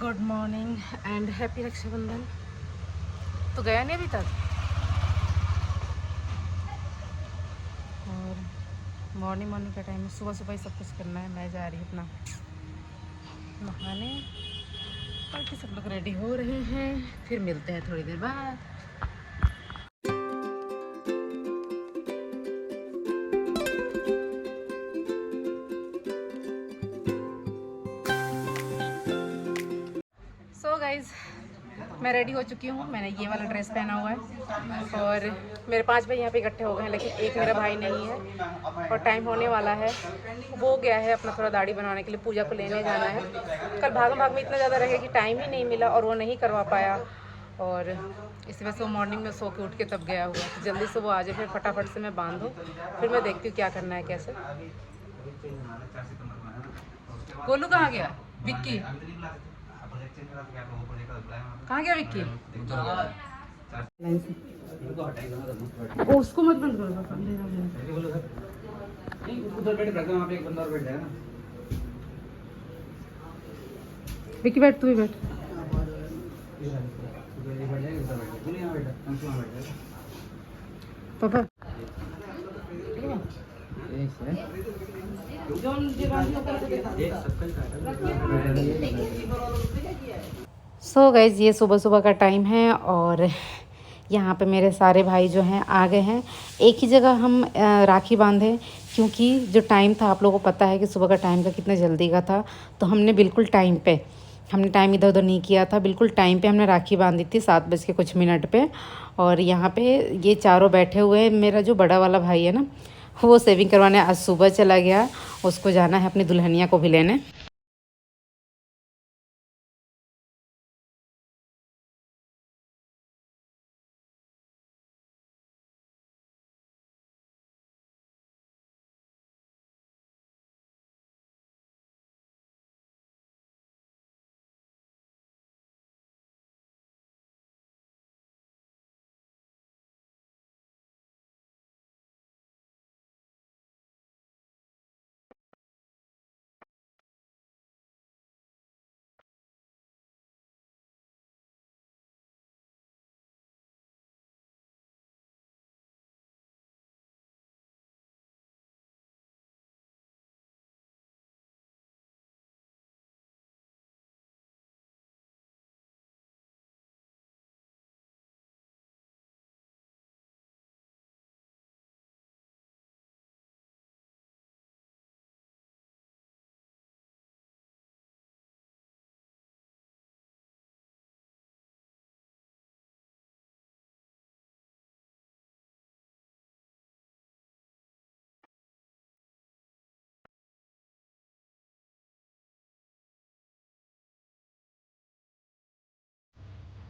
Good morning and happy Rakshabandhan. तो गया नहीं अभी तक। और मॉर्निंग मॉर्निंग का टाइम है, सुबह सुबह ही सब कुछ करना है। मैं जा रही हूँ अपना नहाने, बाकी सब लोग रेडी हो रहे हैं। फिर मिलते हैं थोड़ी देर बाद। सो गाइज, मैं रेडी हो चुकी हूँ। मैंने ये वाला ड्रेस पहना हुआ है और मेरे 5 भाई यहाँ पे इकट्ठे हो गए हैं, लेकिन एक मेरा भाई नहीं है और टाइम होने वाला है। वो गया है अपना थोड़ा दाढ़ी बनवाने के लिए, पूजा को लेने जाना है। कल भाग भाग में इतना ज़्यादा रहे कि टाइम ही नहीं मिला और वो नहीं करवा पाया, और इस वजह से वो मॉर्निंग में सो के उठ के तब गया हुआ। तो जल्दी से वो आ जाए, फिर फटाफट से मैं बांधूँ, फिर मैं देखती हूँ क्या करना है कैसे। गोलू कहाँ गया? विक्की कहाँ गया? विक्की उसको मत बंद करो। उधर बैठ रखा, वहाँ पे एक बंदा और बैठ जाएगा ना। विक्की बैठ, तू भी बैठ। पापा सो गाइज, ये सुबह सुबह का टाइम है और यहाँ पे मेरे सारे भाई जो हैं आ गए हैं। एक ही जगह हम राखी बांधे, क्योंकि जो टाइम था आप लोगों को पता है कि सुबह का टाइम का कितना जल्दी का था। तो हमने बिल्कुल टाइम पे, हमने टाइम इधर उधर नहीं किया था, बिल्कुल टाइम पे हमने राखी बांधी थी 7 बज के कुछ मिनट पे। और यहाँ पे ये चारों बैठे हुए हैं। मेरा जो बड़ा वाला भाई है ना, वो सेविंग करवाने आज सुबह चला गया। उसको जाना है अपनी दुल्हनिया को भी लेने।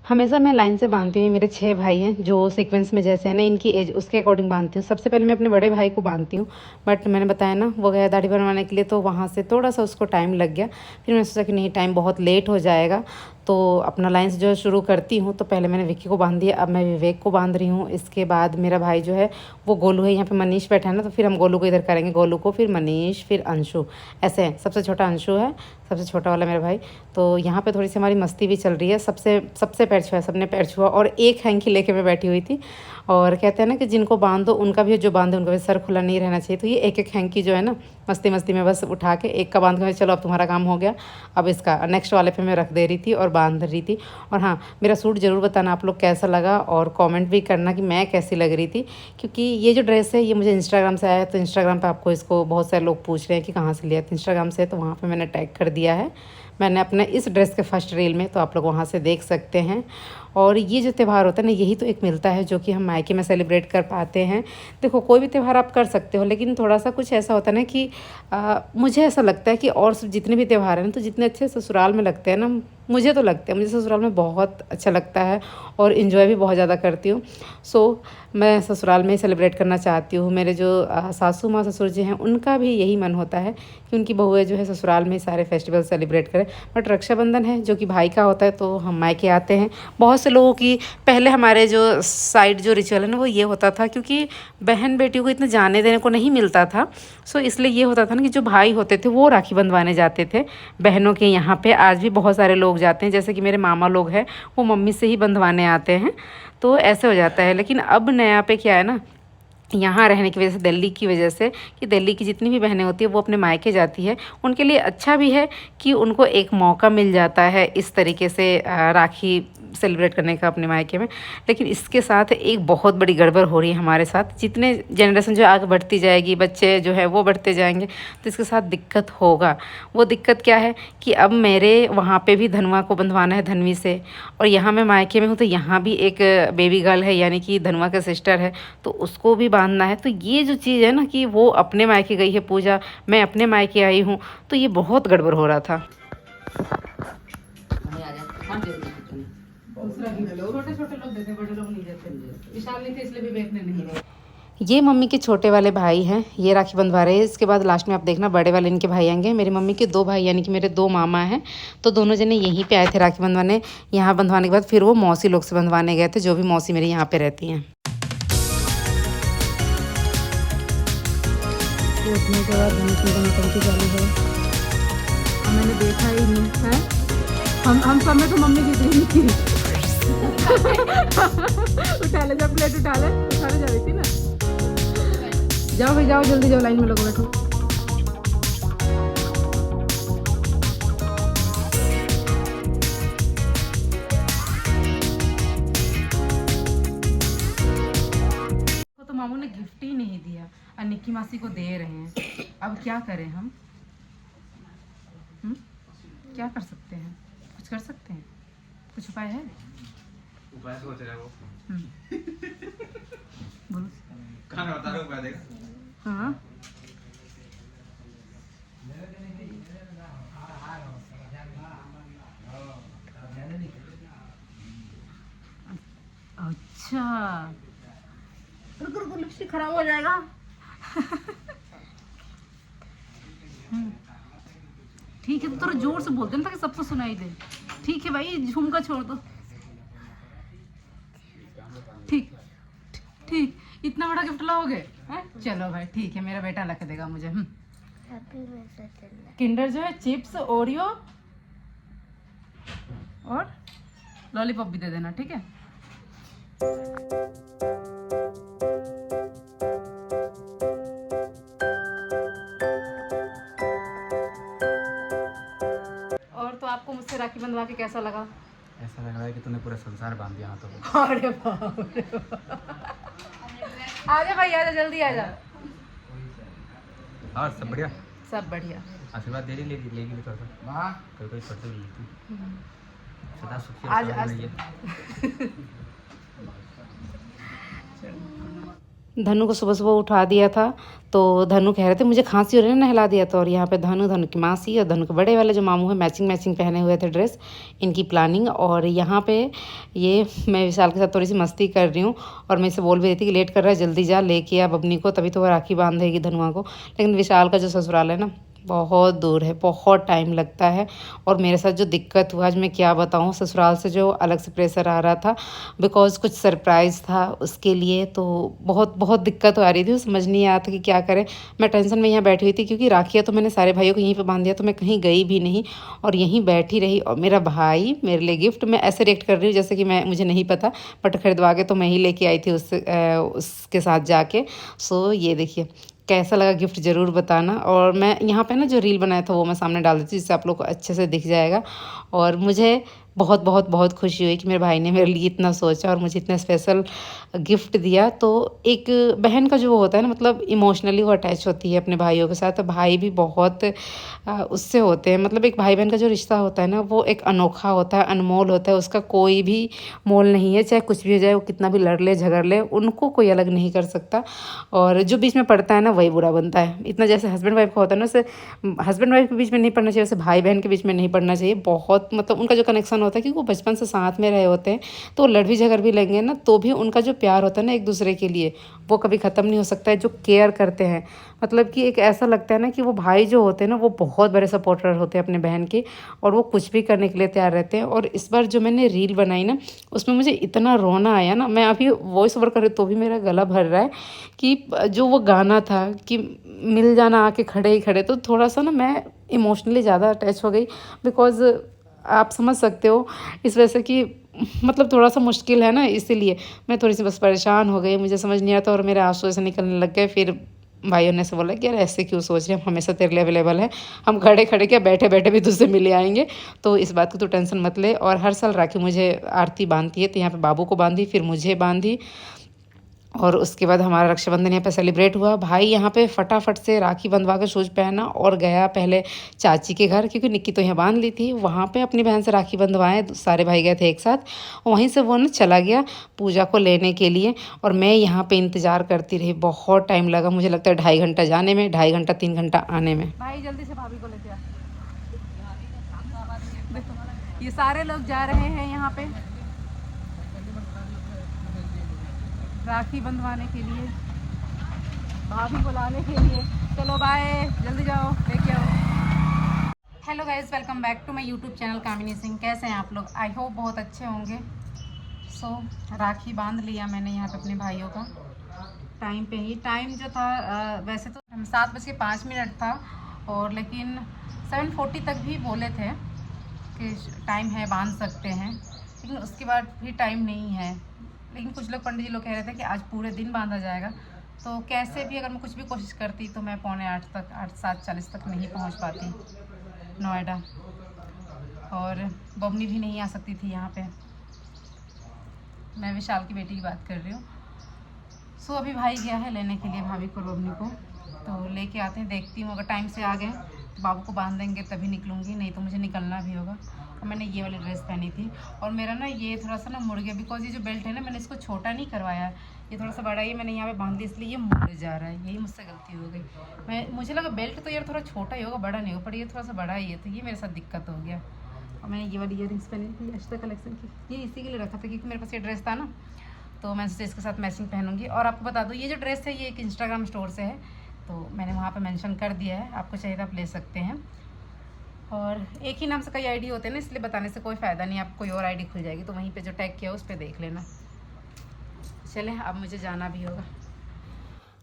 हमेशा मैं लाइन से बांधती हूँ। मेरे 6 भाई हैं जो सीक्वेंस में जैसे है ना, इनकी एज उसके अकॉर्डिंग बांधती हूँ। सबसे पहले मैं अपने बड़े भाई को बांधती हूँ, बट मैंने बताया ना वो गया दाढ़ी बनवाने के लिए, तो वहाँ से थोड़ा सा उसको टाइम लग गया। फिर मैंने सोचा कि नहीं, टाइम बहुत लेट हो जाएगा, तो अपना लाइन से जो शुरू करती हूँ। तो पहले मैंने विक्की को बांध दिया, अब मैं विवेक को बांध रही हूँ। इसके बाद मेरा भाई जो है वो गोलू है, यहाँ पे मनीष बैठा है ना, तो फिर हम गोलू को इधर करेंगे, गोलू को, फिर मनीष, फिर अंशु, ऐसे हैं। सबसे छोटा अंशु है, सबसे छोटा वाला मेरा भाई। तो यहाँ पे थोड़ी सी हमारी मस्ती भी चल रही है। सबसे सबसे पैर छुआ, सबने पैर छुआ, और एक हैंकी लेके मैं बैठी हुई थी। और कहते हैं ना कि जिनको बांधो उनका भी, जो बांधे उनका भी सर खुला नहीं रहना चाहिए। तो ये एक एक हैंकी जो है ना, मस्ती मस्ती में बस उठा के एक का बांध के, चलो अब तुम्हारा काम हो गया, अब इसका नेक्स्ट वाले पे मैं रख दे रही थी और बांध रही थी। और हाँ, मेरा सूट ज़रूर बताना आप लोग कैसा लगा, और कमेंट भी करना कि मैं कैसी लग रही थी। क्योंकि ये जो ड्रेस है ये मुझे इंस्टाग्राम से आया है, तो इंस्टाग्राम पे आपको इसको बहुत सारे लोग पूछ रहे हैं कि कहाँ से लिया। तो इंस्टाग्राम से, तो वहाँ पे मैंने टैग कर दिया है मैंने अपने इस ड्रेस के फर्स्ट रील में, तो आप लोग वहाँ से देख सकते हैं। और ये जो त्यौहार होता है ना, यही तो एक मिलता है जो कि हम मायके में सेलिब्रेट कर पाते हैं। देखो, कोई भी त्यौहार आप कर सकते हो, लेकिन थोड़ा सा कुछ ऐसा होता है ना कि मुझे ऐसा लगता है कि और सब जितने भी त्यौहार हैं, तो जितने अच्छे ससुराल में लगते हैं ना, मुझे तो लगता है, मुझे ससुराल में बहुत अच्छा लगता है और इन्जॉय भी बहुत ज़्यादा करती हूँ। सो मैं ससुराल में ही सेलिब्रेट करना चाहती हूँ। मेरे जो सासू माँ ससुर जी हैं, उनका भी यही मन होता है कि उनकी बहुएं जो है ससुराल में सारे फेस्टिवल सेलिब्रेट करें। बट रक्षाबंधन है जो कि भाई का होता है, तो हम मायके आते हैं। बहुत से लोगों की पहले हमारे जो साइड जो रिचुअल है ना वो ये होता था, क्योंकि बहन बेटियों को इतना जाने देने को नहीं मिलता था। सो इसलिए ये होता था ना कि जो भाई होते थे वो राखी बंधवाने जाते थे बहनों के यहाँ पे। आज भी बहुत सारे लोग जाते हैं, जैसे कि मेरे मामा लोग हैं वो मम्मी से ही बंधवाने आते हैं, तो ऐसे हो जाता है। लेकिन अब नया पे क्या है ना, यहाँ रहने की वजह से, दिल्ली की वजह से, कि दिल्ली की जितनी भी बहनें होती है वो अपने मायके जाती है, उनके लिए अच्छा भी है कि उनको एक मौका मिल जाता है इस तरीके से राखी सेलिब्रेट करने का अपने मायके में। लेकिन इसके साथ एक बहुत बड़ी गड़बड़ हो रही है हमारे साथ। जितने जनरेशन जो आगे बढ़ती जाएगी, बच्चे जो है वो बढ़ते जाएंगे, तो इसके साथ दिक्कत होगा। वो दिक्कत क्या है कि अब मेरे वहाँ पे भी धनुआ को बंधवाना है धनवी से, और यहाँ मैं मायके में हूँ तो यहाँ भी एक बेबी गर्ल है यानी कि धनुआ का सिस्टर है, तो उसको भी बांधना है। तो ये जो चीज़ है ना कि वो अपने मायके गई है पूजा, मैं अपने मायके आई हूँ, तो ये बहुत गड़बड़ हो रहा था। छोटे छोटे लोग देते, बड़े लोग नहीं देते। विशाल नहीं थे इसलिए विवेक ने नहीं दिया। ये मम्मी के छोटे वाले भाई हैं, ये राखी बंधवा रहे हैं। इसके बाद लास्ट में आप देखना बड़े वाले इनके भाई आएंगे। मेरी मम्मी के 2 भाई यानी कि मेरे 2 मामा हैं, तो दोनों जने यहीं पे आए थे राखी बंधवाने। यहाँ बंधवाने के बाद फिर वो मौसी लोग से बंधवाने गए थे, जो भी मौसी मेरी यहाँ पे रहती हैं। उठने के बाद चालू है, मैंने देखा ही नहीं है। हम सब में तो मम्मी की थी उठा ले, जब प्लेट उठा ले जा रही थी ना। जाओ भाई जाओ, जल्दी जाओ, लाइन में लगो, बैठो। तो मामू ने गिफ्ट ही नहीं दिया और निक्की मासी को दे रहे हैं। अब क्या करें हम? क्या कर सकते हैं? कुछ कर सकते हैं? कुछ उपाय है? उपाय सोच रहे हो? बोलो। कहाँ बता रहे हो उपाय देगा? हाँ अच्छा, रुको रुको, लिपस्टिक खराब हो जाएगा। ठीक है, तो थोड़ा जोर से बोलते ना ताकि सबको सुनाई दे। ठीक है भाई, झुमका छोड़ दो। ठीक ठीक, इतना बड़ा गिफ्ट लाओगे? चलो भाई ठीक है, मेरा बेटा ला के देगा मुझे। किंडर जो है, चिप्स, ओरियो और लॉलीपॉप भी दे देना, ठीक है? और तो आपको मुझसे राखी बंधवा के कैसा लगा? ऐसा लग रहा है कि तूने पूरा संसार बांध दिया हाथों पे। अरे बाप रे, आजा भाई, आजा जल्दी आजा। और सब बढ़िया? सब बढ़िया। आशीर्वाद दे रही लेगी थोड़ा सा। वाह, कोई छोटे भी सदा सुखी आज रहिए। धनु को सुबह सुबह उठा दिया था, तो धनु कह रहे थे मुझे खांसी हो रही है, नहला दिया था। और यहाँ पे धनु की मासी और धनु के बड़े वाले जो मामू है मैचिंग पहने हुए थे ड्रेस, इनकी प्लानिंग। और यहाँ पे ये मैं विशाल के साथ थोड़ी सी मस्ती कर रही हूँ, और मैं इसे बोल भी रही थी कि लेट कर रहा है, जल्दी जा लेके आ बबनी को, तभी तो वो राखी बांधेगी धनुआ को। लेकिन विशाल का जो ससुराल है ना बहुत दूर है, बहुत टाइम लगता है। और मेरे साथ जो दिक्कत हुआ आज मैं क्या बताऊँ, ससुराल से जो अलग से प्रेशर आ रहा था, बिकॉज़ कुछ सरप्राइज़ था उसके लिए, तो बहुत दिक्कत आ रही थी। समझ नहीं आया था कि क्या करें। मैं टेंशन में यहाँ बैठी हुई थी, क्योंकि राखियाँ तो मैंने सारे भाइयों को यहीं पे बांध दिया, तो मैं कहीं गई भी नहीं और यहीं बैठी रही। और मेरा भाई मेरे लिए गिफ्ट, मैं ऐसे रिएक्ट कर रही हूँ जैसे कि मुझे नहीं पता, बट खरीदवा के तो मैं ही लेके आई थी उसके साथ जाके। सो ये देखिए कैसा लगा, गिफ्ट ज़रूर बताना। और मैं यहाँ पे ना जो रील बनाया था वो मैं सामने डाल देती हूँ, जिससे आप लोग को अच्छे से दिख जाएगा। और मुझे बहुत खुशी हुई कि मेरे भाई ने मेरे लिए इतना सोचा और मुझे इतना स्पेशल गिफ्ट दिया। तो एक बहन का जो वो होता है ना, मतलब इमोशनली वो अटैच होती है अपने भाइयों के साथ। तो भाई भी बहुत उससे होते हैं, मतलब एक भाई बहन का जो रिश्ता होता है ना वो एक अनोखा होता है, अनमोल होता है, उसका कोई भी मोल नहीं है। चाहे कुछ भी हो जाए, वो कितना भी लड़ ले झगड़ ले, उनको कोई अलग नहीं कर सकता। और जो बीच में पड़ता है ना वही बुरा बनता है। इतना जैसे हस्बैंड वाइफ का होता है ना, वैसे हस्बैंड वाइफ के बीच में नहीं पड़ना चाहिए, वैसे भाई बहन के बीच में नहीं पड़ना चाहिए। बहुत मतलब उनका जो कनेक्शन होता है कि वो बचपन से साथ में रहे होते हैं, तो लड़ भी झगड़ भी लेंगे ना, तो भी उनका जो प्यार होता है ना एक दूसरे के लिए, वो कभी ख़त्म नहीं हो सकता है। जो केयर करते हैं, मतलब कि एक ऐसा लगता है ना कि वो भाई जो होते हैं ना वो बहुत बड़े सपोर्टर होते हैं अपने बहन के, और वो कुछ भी करने के लिए तैयार रहते हैं। और इस बार जो मैंने रील बनाई ना, उसमें मुझे इतना रोना आया ना, मैं अभी वॉइस ओवर कर रही तो भी मेरा गला भर रहा है, कि जो वो गाना था कि मिल जाना आके खड़े ही खड़े, तो थोड़ा सा ना मैं इमोशनली ज़्यादा अटैच हो गई। बिकॉज़ आप समझ सकते हो इस वजह से कि मतलब थोड़ा सा मुश्किल है ना, इसीलिए मैं थोड़ी सी बस परेशान हो गई, मुझे समझ नहीं आता और मेरे आंसू ऐसे निकलने लग गए। फिर भाइयों ने से बोला कि यार ऐसे क्यों सोच रहे हैं, हम हमेशा तेरे लिए अवेलेबल है, हम खड़े खड़े क्या बैठे बैठे भी तुझसे मिले आएंगे, तो इस बात की तो टेंशन मत ले। और हर साल राखी मुझे आरती बांधती है, तो यहाँ पे बाबू को बांधी, फिर मुझे बांधी, और उसके बाद हमारा रक्षाबंधन यहाँ पे सेलिब्रेट हुआ। भाई यहाँ पे फटाफट से राखी बंधवा कर शूज पहना और गया पहले चाची के घर, क्योंकि निक्की तो यहाँ बांध ली थी, वहाँ पे अपनी बहन से राखी बंधवाए, सारे भाई गए थे एक साथ। वहीं से वो ना चला गया पूजा को लेने के लिए, और मैं यहाँ पे इंतज़ार करती रही, बहुत टाइम लगा, मुझे लगता है 2.5 घंटा जाने में, 2.5 घंटा 3 घंटा आने में। भाई जल्दी से भाभी को लेके आ। देखो ये सारे लोग जा रहे हैं यहाँ पे राखी बंधवाने के लिए, भाभी को लाने के लिए। चलो बाय, जल्दी जाओ लेके आओ। Hello guys, welcome back to my YouTube channel Kamini Singh. कैसे हैं आप लोग? आई होप बहुत अच्छे होंगे। सो राखी बांध लिया मैंने यहाँ पे अपने भाइयों का, टाइम पे ही। टाइम जो था वैसे तो 7:05 था, और लेकिन 7:40 तक भी बोले थे कि टाइम है, बांध सकते हैं, लेकिन उसके बाद भी टाइम नहीं है। लेकिन कुछ लोग, पंडित जी लोग कह रहे थे कि आज पूरे दिन बांधा जाएगा, तो कैसे भी अगर मैं कुछ भी कोशिश करती तो मैं 7:45 तक, 7:40 तक नहीं पहुंच पाती नोएडा, और बबनी भी नहीं आ सकती थी यहाँ पे। मैं विशाल की बेटी की बात कर रही हूँ। सो अभी भाई गया है लेने के लिए भाभी को, बबनी को, तो लेके आते हैं, देखती हूँ। अगर टाइम से आ गए तो बाबू को बांध देंगे तभी निकलूँगी, नहीं तो मुझे निकलना भी होगा। और मैंने ये वाली ड्रेस पहनी थी, और मेरा ना ये थोड़ा सा ना मुड़ गया, बिकॉज ये जो बेल्ट है ना, मैंने इसको छोटा नहीं करवाया, ये थोड़ा सा बड़ा ही मैंने यहाँ पे बांध दिया, इसलिए ये मुड़ जा रहा है। यही मुझसे गलती हो गई। मुझे लगा बेल्ट तो यार थोड़ा छोटा ही होगा, बड़ा नहीं होगा, पर ये थोड़ा सा बड़ा ही है, तो ये मेरे साथ दिक्कत हो गया। और मैंने ये वाली ईयरिंग्स पहनी थी अश्ता कलेक्शन की, ये इसी के लिए रखा था क्योंकि मेरे पास ये ड्रेस था ना, तो मैं सोचा इसके साथ मैचिंग पहनूंगी। और आपको बता दूँ, ये जो ड्रेस है ये एक इंस्टाग्राम स्टोर से है, तो मैंने वहाँ पे मेंशन कर दिया है, आपको चाहिए तो आप ले सकते हैं। और एक ही नाम से कई आईडी होते हैं ना, इसलिए बताने से कोई फ़ायदा नहीं, आप कोई और आईडी खुल जाएगी, तो वहीं पे जो टैग किया उस पर देख लेना। चलें, अब मुझे जाना भी होगा,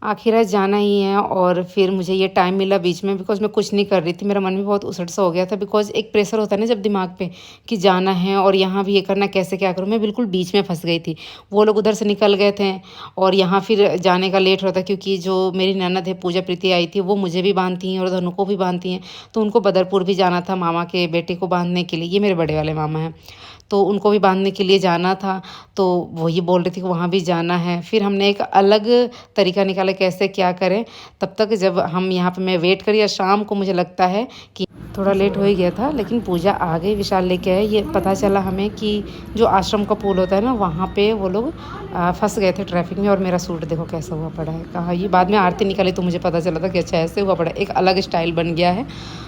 आखिर जाना ही है। और फिर मुझे ये टाइम मिला बीच में, बिकॉज मैं कुछ नहीं कर रही थी, मेरा मन भी बहुत उसट सा हो गया था, बिकॉज एक प्रेशर होता है ना जब दिमाग पे कि जाना है और यहाँ भी ये करना, कैसे क्या करूँ। मैं बिल्कुल बीच में फंस गई थी। वो लोग उधर से निकल गए थे और यहाँ फिर जाने का लेट होता, क्योंकि जो मेरी ननद है पूजा प्रीति आई थी, वो मुझे भी बांधती हैं और धनु को भी बांधती हैं, तो उनको बदरपुर भी जाना था मामा के बेटे को बांधने के लिए। ये मेरे बड़े वाले मामा हैं, तो उनको भी बांधने के लिए जाना था, तो वही बोल रही थी कि वहाँ भी जाना है। फिर हमने एक अलग तरीका निकाला कैसे क्या करें। तब तक जब हम यहाँ पे मैं वेट करी, शाम को मुझे लगता है कि थोड़ा लेट हो ही गया था, लेकिन पूजा आ गई, विशाल लेके आए। ये पता चला हमें कि जो आश्रम का पुल होता है ना, वहाँ पे वो लोग फंस गए थे ट्रैफिक में। और मेरा सूट देखो कैसा हुआ पड़ा है, कहा ये बाद में आरती निकाली तो मुझे पता चला था कि अच्छा ऐसे हुआ पड़ा, एक अलग स्टाइल बन गया है।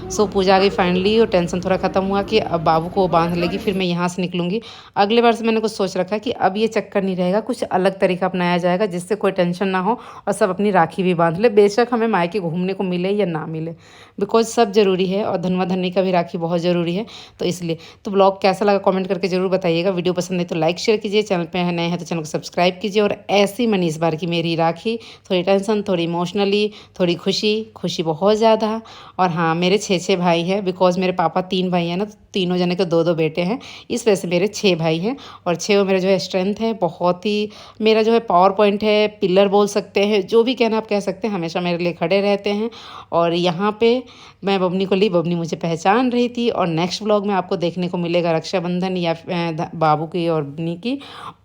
सो पूजा आ गई फाइनली, और टेंशन थोड़ा ख़त्म हुआ कि अब बाबू को बांध लेगी, फिर मैं यहाँ से निकलूँगी। अगले बार से मैंने कुछ सोच रखा कि अब ये चक्कर नहीं रहेगा, कुछ अलग तरीका अपनाया जाएगा जिससे कोई टेंशन ना हो और सब अपनी राखी भी बांध ले, बेशक हमें मायके घूमने को मिले या ना मिले, बिकॉज सब ज़रूरी है, और धनवा धन्नी का भी राखी बहुत ज़रूरी है। तो इसलिए तो ब्लॉग कैसा लगा कमेंट करके ज़रूर बताइएगा। वीडियो पसंद है तो लाइक शेयर कीजिए, चैनल पे नए हैं तो चैनल को सब्सक्राइब कीजिए। और ऐसी मनी इस बार की मेरी राखी, थोड़ी टेंशन, थोड़ी इमोशनली, थोड़ी खुशी बहुत ज़्यादा। और हाँ, मेरे 6 भाई हैं, बिकॉज मेरे पापा 3 भाई हैं ना, तो तीनों जने के 2 बेटे हैं, इस वजह से मेरे 6 भाई हैं। और 6 मेरा जो है स्ट्रेंथ है, बहुत ही मेरा जो है पावर पॉइंट है, पिलर बोल सकते हैं, जो भी कहना आप कह सकते हैं, हमेशा मेरे लिए खड़े रहते हैं। और यहाँ पे मैं बबनी को ली, बबनी मुझे पहचान रही थी। और नेक्स्ट व्लॉग में आपको देखने को मिलेगा रक्षाबंधन या बाबू की और बबनी की,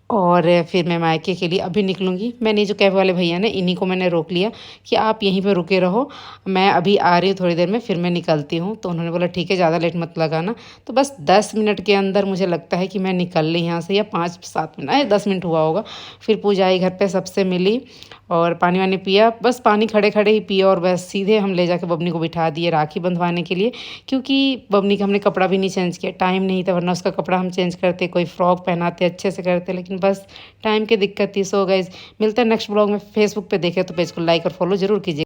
और फिर मैं मायके के लिए अभी निकलूँगी। मैंने जो कैब वाले भैया ने इन्हीं को मैंने रोक लिया कि आप यहीं पे रुके रहो, मैं अभी आ रही हूँ थोड़ी देर में, फिर मैं निकलती हूँ। तो उन्होंने बोला ठीक है, ज़्यादा लेट मत लगाना। तो बस 10 मिनट के अंदर मुझे लगता है कि मैं निकल ली यहाँ से, या 5-7 मिनट 10 मिनट हुआ होगा। फिर पूजा आई घर पे, सबसे मिली और पानी वानी पिया, बस पानी खड़े खड़े ही पिया और बस सीधे हम ले जाके बबनी को बिठा दिए राखी बंधवाने के लिए। क्योंकि बबनी का हमने कपड़ा भी नहीं चेंज किया, टाइम नहीं था, वरना उसका कपड़ा हम चेंज करते, कोई फ्रॉक पहनाते, अच्छे से करते, लेकिन बस टाइम की दिक्कत थी। सो गाइज मिलता है नेक्स्ट ब्लॉग में। फेसबुक पे देखे तो पेज को लाइक और फॉलो जरूर कीजिए।